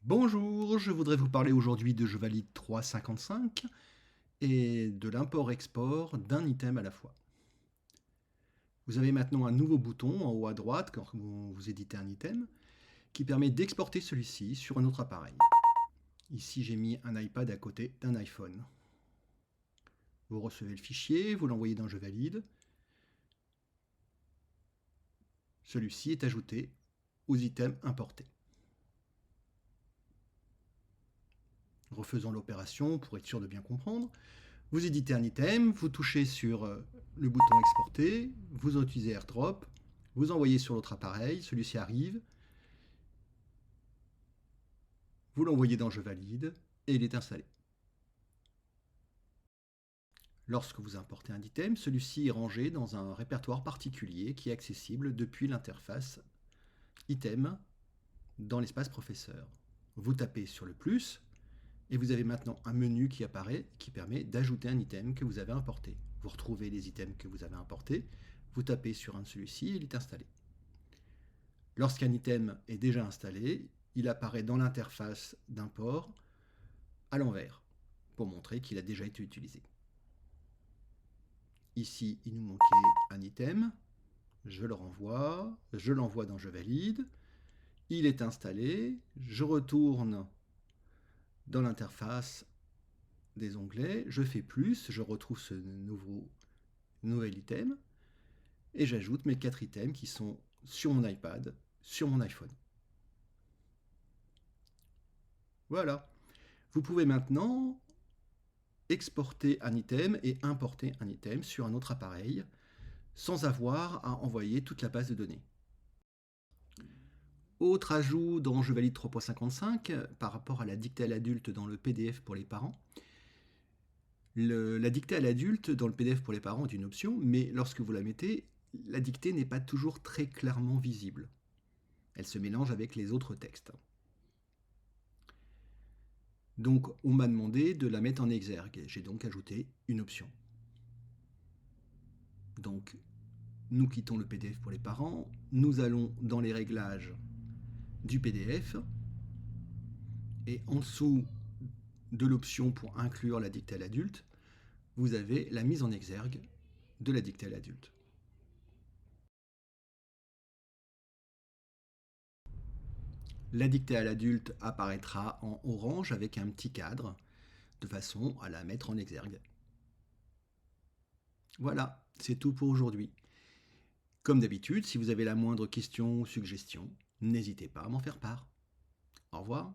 Bonjour, je voudrais vous parler aujourd'hui de Je valide 3.55 et de l'import-export d'un item à la fois. Vous avez maintenant un nouveau bouton en haut à droite quand vous éditez un item qui permet d'exporter celui-ci sur un autre appareil. Ici, j'ai mis un iPad à côté d'un iPhone. Vous recevez le fichier, vous l'envoyez dans Je valide. Celui-ci est ajouté aux items importés. Refaisons l'opération pour être sûr de bien comprendre. Vous éditez un item, vous touchez sur le bouton exporter, vous utilisez AirDrop, vous envoyez sur l'autre appareil, celui-ci arrive, vous l'envoyez dans Je valide et il est installé. Lorsque vous importez un item, celui-ci est rangé dans un répertoire particulier qui est accessible depuis l'interface item dans l'espace professeur. Vous tapez sur le plus et vous avez maintenant un menu qui apparaît qui permet d'ajouter un item que vous avez importé. Vous retrouvez les items que vous avez importés, vous tapez sur un de celui-ci et il est installé. Lorsqu'un item est déjà installé, il apparaît dans l'interface d'import à l'envers pour montrer qu'il a déjà été utilisé. Ici, il nous manquait un item. Je le renvoie, je l'envoie dans Je valide. Il est installé. Je retourne dans l'interface des onglets. Je fais plus. Je retrouve ce nouvel item. Et j'ajoute mes 4 items qui sont sur mon iPad, sur mon iPhone. Voilà. Vous pouvez maintenant exporter un item et importer un item sur un autre appareil sans avoir à envoyer toute la base de données. Autre ajout dans Je valide 3.55 par rapport à la dictée à l'adulte dans le PDF pour les parents. La dictée à l'adulte dans le PDF pour les parents est une option, mais lorsque vous la mettez, la dictée n'est pas toujours très clairement visible. Elle se mélange avec les autres textes. Donc on m'a demandé de la mettre en exergue. J'ai donc ajouté une option. Donc nous quittons le PDF pour les parents, nous allons dans les réglages du PDF et en dessous de l'option pour inclure la dictée à l'adulte, vous avez la mise en exergue de la dictée à l'adulte. La dictée à l'adulte apparaîtra en orange avec un petit cadre de façon à la mettre en exergue. Voilà, c'est tout pour aujourd'hui. Comme d'habitude, si vous avez la moindre question ou suggestion, n'hésitez pas à m'en faire part. Au revoir.